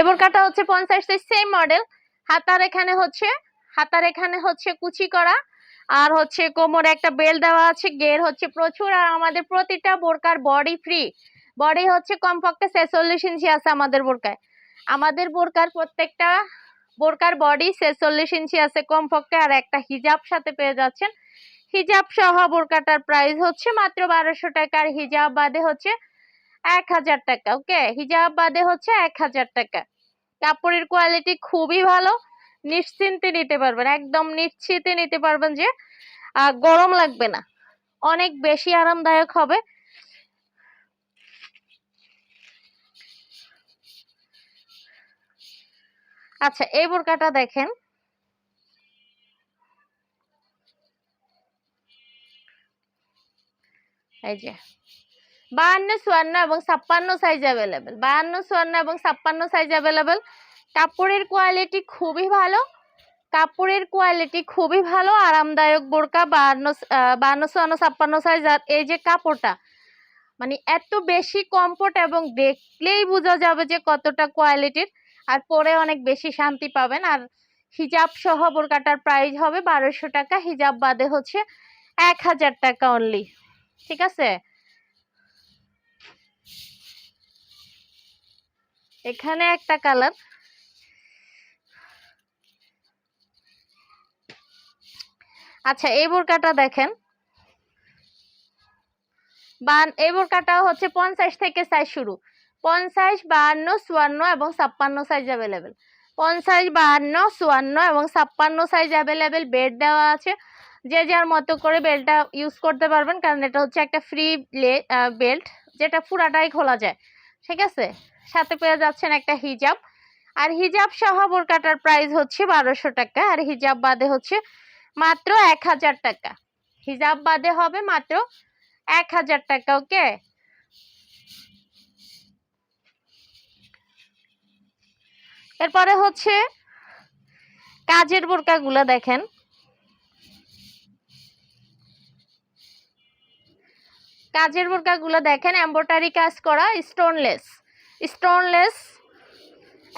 এই বোরকাটা হচ্ছে 50 same model. হাতার এখানে হচ্ছে কুচি করা, আর হচ্ছে কোমরে একটা বেল্ট দেওয়া আছে, গের হচ্ছে প্রচুর। আর আমাদের প্রতিটা বোরকার বডি ফ্রি, বডি হচ্ছে কমপক্ষে 46 ইঞ্চি আছে আমাদের বোরকায়। আমাদের বোরকার প্রত্যেকটা বোরকার বডি 46 ইঞ্চি আছে কমপক্ষে। আর একটা হিজাব সাথে পেয়ে যাচ্ছেন। হিজাব সহ বোরকাটার প্রাইস হচ্ছে মাত্র 1200 টাকা, আর হিজাব বাদে হচ্ছে 1000 টাকা। ওকে, হিজাব বাদে হচ্ছে 1000 টাকা। কাপড়ের কোয়ালিটি খুবই ভালো, নিশ্চিন্তে নিতে পারবেন, একদম নিশ্চিন্তে নিতে পারবেন যে গরম লাগবে না, অনেক বেশি আরামদায়ক হবে। আচ্ছা, এই বোরকাটা দেখেন, এই যে 52, 54 এবং 56 সাইজ অ্যাভেলেবেল, 52, 54 এবং 56 সাইজ অ্যাভেলেবেল। কাপড়ের কোয়ালিটি খুবই ভালো, কাপড়ের কোয়ালিটি খুবই ভালো, আরামদায়ক বোরকা। 52, 54, 56 সাইজ। আর এই যে কাপড়টা মানে এত বেশি কমফোর্ট, এবং দেখলেই বোঝা যাবে যে কতটা কোয়ালিটির, আর পরে অনেক বেশি শান্তি পাবেন। আর হিজাব সহ বোরকাটার প্রাইস হবে 1200 টাকা, হিজাব বাদে হচ্ছে 1000 টাকা অনলি। ঠিক আছে, এখানে একটা কালার, আচ্ছা এই বোরকাটা দেখেন, এই বোরকাটা হচ্ছে 50 থেকে সাইজ শুরু, 50, 52, 54 এবং 56 সাইজ অ্যাভেলেবেল। 50, 52, 54 এবং 56 সাইজ অ্যাভেলেবেল। বেল্ট দেওয়া আছে, যে যার মতো করে বেল্টটা ইউজ করতে পারবেন, কারণ এটা হচ্ছে একটা ফ্রি বেল্ট, যেটা পুরাটাই খোলা যায়। ঠিক আছে, সাথে পেয়ে যাচ্ছেন একটা হিজাব, আর হিজাব সহ বোরকাটার প্রাইস হচ্ছে 1200 টাকা, আর হিজাব বাদে হচ্ছে মাত্র 1000 টাকা। হিজাব বাদে হবে মাত্র 1000 টাকা। ওকে, এরপরে হচ্ছে কাজের বোরকা গুলা দেখেন, কাজের বোরকা গুলো দেখেন, এমব্রয়ডারি কাজ করা, স্টোনলেস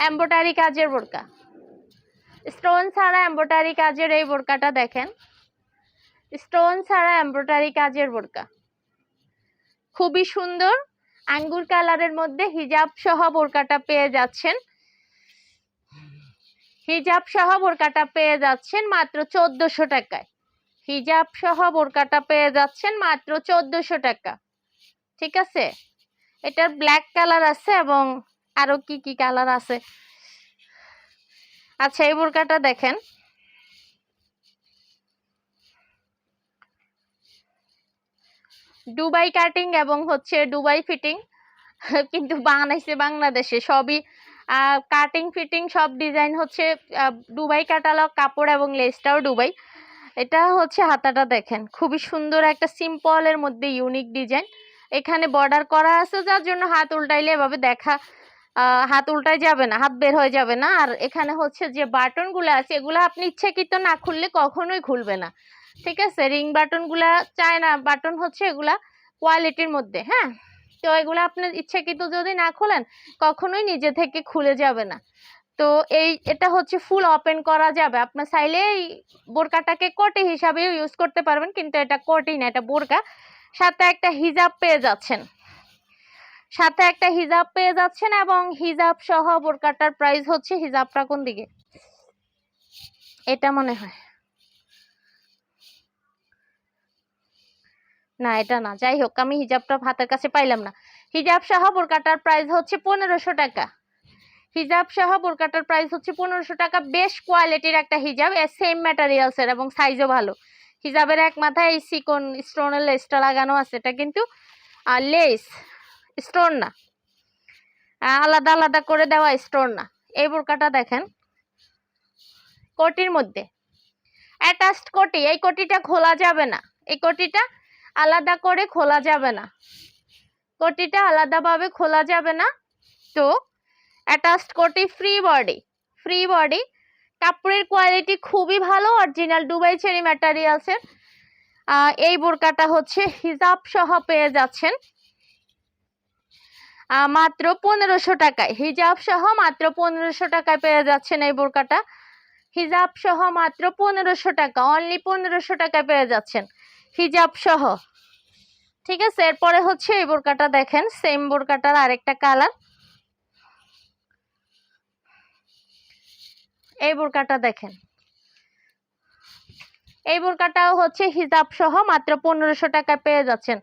এমব্রয়ডারি কাজের বোরকা, স্টোন ছাড়া এমব্রয়ডারি কাজের এই বোরকাটা দেখেন, স্টোন ছাড়া এমব্রয়ডারি কাজের বোরকা, খুবই সুন্দর। আঙ্গুর কালারের মধ্যে হিজাব সহ বোরকাটা পেয়ে যাচ্ছেন, হিজাব সহ বোরকাটা পেয়ে যাচ্ছেন মাত্র 1400 টাকায়। হিজাব সহ বোরকাটা পেয়ে যাচ্ছেন মাত্র 1400 টাকা। ঠিক আছে, এটার ব্ল্যাক কালার আছে এবং আরো কি কি কালার আছে। আচ্ছা, এই বোরকাটা দেখেন, দুবাই কাটিং এবং হচ্ছে দুবাই ফিটিং, কিন্তু বানাইছে বাংলাদেশে। সবই কাটিং ফিটিং সব ডিজাইন হচ্ছে দুবাই কাটালগ কাপড়, এবং লেসটাও দুবাই। এটা হচ্ছে হাতাটা দেখেন, খুবই সুন্দর একটা সিম্পলের মধ্যে ইউনিক ডিজাইন। এখানে বর্ডার করা আছে, যার জন্য হাত উল্টাইলে এভাবে হাত উল্টাই যাবে না, হাত বের হয়ে যাবে না। আর এখানে হচ্ছে যে বাটন গুলো আছে, এগুলো আপনি ইচ্ছাকৃত না খুললে কখনোই খুলবে না। ঠিক আছে, রিং বাটন গুলা চায় না, বাটন হচ্ছে এগুলা কোয়ালিটির মধ্যে। হ্যাঁ, তো এগুলো আপনি ইচ্ছাকৃত যদি না খোলেন কখনোই নিজে থেকে খুলে যাবে না। তো এটা হচ্ছে ফুল ওপেন করা যাবে, আপনার চাইলে এই বোরকাটাকে কোটি হিসাবেও ইউজ করতে পারবেন, কিন্তু এটা কোটি না, এটা বোরকা। সাথে একটা হিজাব পেয়ে যাচ্ছেন, সাথে একটা হিজাব পেয়ে যাচ্ছেন, এবং হিজাব সহ বোরকাটার প্রাইস হচ্ছে, হিজাবটা কোন দিকে, এটা মনে হয় না, এটা না, যাই হোক, আমি হিজাবটা হাতের কাছে পাইলাম না। হিজাব সহ বোরকাটার প্রাইস হচ্ছে 1500 টাকা। হিজাব সহ বোরকাটার প্রাইস হচ্ছে 1500 টাকা। বেশ কোয়ালিটির একটা হিজাব, সেম ম্যাটেরিয়ালস এর, এবং সাইজও ভালো। হিজাবের এক মাথায় এই সিকন স্টোনের লেসটা লাগানো আছে, এটা কিন্তু লেস, স্টোন না, আলাদা আলাদা করে দেওয়া স্টোন না। এই বোরকাটা দেখেন, কোটির মধ্যে অ্যাটাচড কোটি, এই কোটিটা খোলা যাবে না, এই কোটিটা আলাদা করে খোলা যাবে না, কোটিটা আলাদাভাবে খোলা যাবে না। তো অ্যাটাচড কোটি, ফ্রি বডি, কাপড়ের কোয়ালিটি খুবই ভালো, অরিজিনাল দুবাই চেরি ম্যাটেরিয়ালসের। এই বোরকাটা হচ্ছে হিজাব সহ পেয়ে যাচ্ছেন। মাত্র 1500 টাকায়, হিজাব সহ মাত্র 1500 টাকায় পেয়ে যাচ্ছেন এই বোরকাটা। হিজাব সহ মাত্র 1500 টাকা, অনলি 1500 টাকায় পেয়ে যাচ্ছেন হিজাব সহ। ঠিক আছে, এরপরে হচ্ছে এই বোরকাটা দেখেন, সেম বোরকাটার আরেকটা কালার। এই বোরকাটা দেখেন, এই বোরকাটাও হচ্ছে হিজাব সহ মাত্র 1500 টাকায় পেয়ে যাচ্ছেন।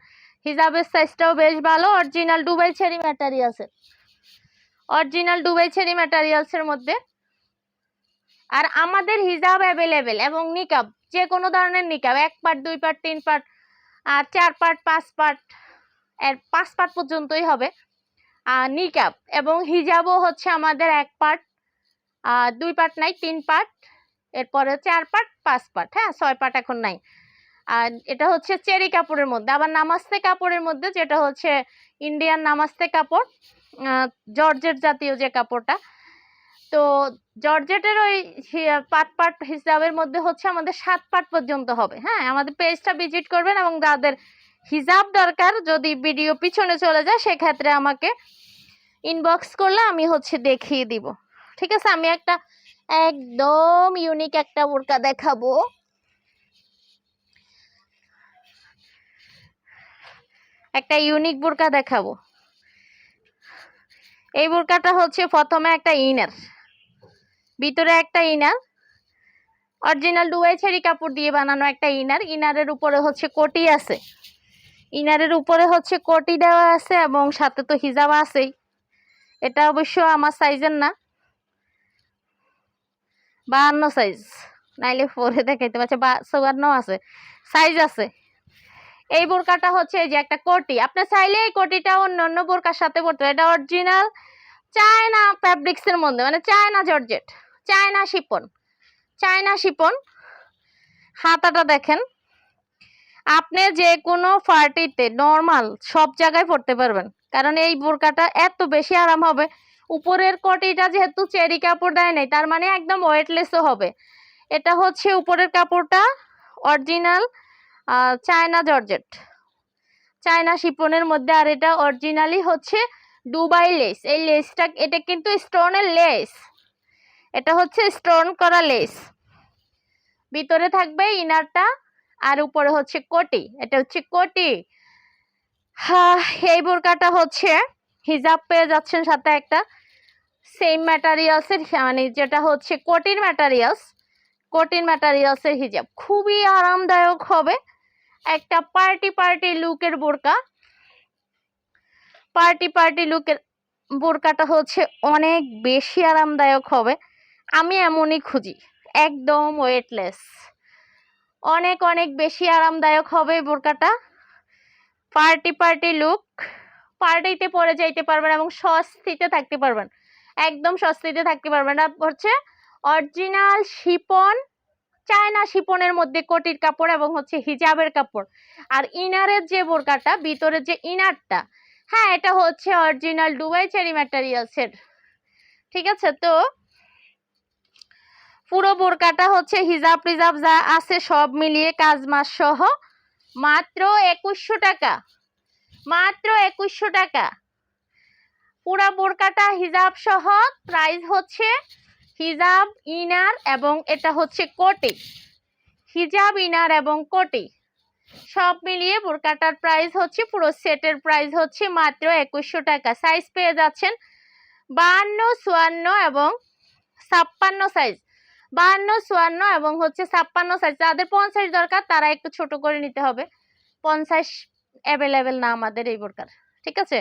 হিজাবের সাইজটাও বেশ ভালো, অরিজিনাল দুবাই চেরি ম্যাটেরিয়ালসের, অরিজিনাল দুবাই চেরি ম্যাটেরিয়ালসের মধ্যে। আর আমাদের হিজাব অ্যাভেলেবেল এবং নিকাব, যে কোনো ধরনের নিকাব, 1 পার্ট 2 পার্ট 3 পার্ট আর 4 পার্ট 5 পার্ট, এর 5 পার্ট পর্যন্তই হবে নিকাব। এবং হিজাবও হচ্ছে আমাদের 1 পার্ট 2 পার্ট নাই, 3 পার্ট, এরপরে 4 পার্ট 5 পার্ট, হ্যাঁ 6 পার্ট এখন নাই। আর এটা হচ্ছে চেরি কাপড়ের মধ্যে। আবার নামাস্তে কাপড়ের মধ্যে, যেটা হচ্ছে ইন্ডিয়ান নামাস্তে কাপড়, জর্জেট জাতীয় যে কাপড়টা। তো জর্জেটের ওই পাট হিসাবের মধ্যে হচ্ছে আমাদের 7 পার্ট পর্যন্ত হবে। হ্যাঁ, আমাদের পেজটা ভিজিট করবেন এবং যাদের হিজাব দরকার, যদি ভিডিও পিছনে চলে যায় সেক্ষেত্রে আমাকে ইনবক্স করলে আমি হচ্ছে দেখিয়ে দিব। ঠিক আছে, আমি একটা একদম ইউনিক একটা বোরকা দেখাবো। একটা ইউনিক বোরকা দেখাবো। এই বোরকাটা হচ্ছে প্রথমে একটা ইনার, ভিতরে একটা ইনার, অরিজিনাল দুবাই চেরি কাপড় দিয়ে বানানো একটা ইনার। ইনারের উপরে হচ্ছে কোটি আছে, ইনারের উপরে হচ্ছে কোটি দেওয়া আছে এবং সাথে তো হিজাব আছেই। এটা অবশ্য আমার সাইজের না, 52 সাইজ, নাইলে পরে দেখাইতে পারছে, 54 আছে, সাইজ আছে। এই বোরকাটা হচ্ছে এই যে একটা কোটি, আপনি চাইলে এই কোটিটা অন্য বোরকার সাথে পরতে, এটা অরিজিনাল চায়না ফ্যাব্রিক্স এর মধ্যে, মানে China georgette, China Shipon, China Shipon. হাতাটা দেখেন, আপনি যে কোনো পার্টিতে নর্মাল সব জায়গায় পরতে পারবেন, কারণ এই বোরকাটা এত বেশি আরাম হবে। উপরের কোটিটা যেহেতু চেরি কাপড় দেয় নাই, তার মানে একদম ওয়েটলেসও হবে। এটা হচ্ছে উপরের কাপড়টা অরিজিনাল চায়না জর্জেট, চায়না শিপনের মধ্যে। আর এটা অরিজিনালি হচ্ছে দুবাই লেস। এই লেসটা, এটা কিন্তু স্টোনের লেস, এটা হচ্ছে স্টোন করা লেস। ভিতরে থাকবে ইনারটা আর উপরে হচ্ছে কোটি, এটা হচ্ছে কোটি। হ্যাঁ, এই বোরকাটা হচ্ছে হিজাব পেয়ে যাচ্ছেন সাথে একটা সেম ম্যাটেরিয়ালসের, মানে যেটা হচ্ছে কোটির ম্যাটেরিয়ালস, কোটির ম্যাটেরিয়ালসের হিজাব। খুবই আরামদায়ক হবে, একটা পার্টি লুকের বোরকা। পার্টি লুকের বোরকাটা হচ্ছে অনেক বেশি আরামদায়ক হবে, আমি এমনই খুঁজি, একদম ওয়েটলেস, অনেক বেশি আরামদায়ক হবে এই বোরকাটা। পার্টি লুক, পার্টিতে পরে যাইতে পারবেন এবং স্বস্তিতে থাকতে পারবেন, একদম স্বস্তিতে থাকতে পারবেন। আর হচ্ছে অরিজিনাল শিপন, চায়না শিপনের মধ্যে কোটির কাপড় এবং হচ্ছে হিজাবের কাপড়। আর ইনারের যে বোরকাটা, ভিতরের যে ইনারটা, হ্যাঁ এটা হচ্ছে অরিজিনাল দুবাই চেরি ম্যাটেরিয়ালসের। ঠিক আছে, তো পুরো বোরকাটা হচ্ছে হিজাব টিজাব যা আছে সব মিলিয়ে কাজ মাস সহ মাত্র 2100 টাকা, মাত্র 2100 টাকা। পুরা বোরকাটা হিজাব সহ প্রাইস হচ্ছে, হিজাব ইনার এবং এটা হচ্ছে কোটি, হিজাব ইনার এবং কোটি সব মিলিয়ে বোরকাটার প্রাইস হচ্ছে, পুরো সেটের প্রাইস হচ্ছে মাত্র 2100 টাকা। সাইজ পেয়ে যাচ্ছেন 52, 54 এবং 56 সাইজ, 52, 54 এবং হচ্ছে 56 সাইজ। যাদের 50 দরকার তারা একটু ছোট করে নিতে হবে, 50 অ্যাভেলেবেল না আমাদের এই বোরকার। ঠিক আছে।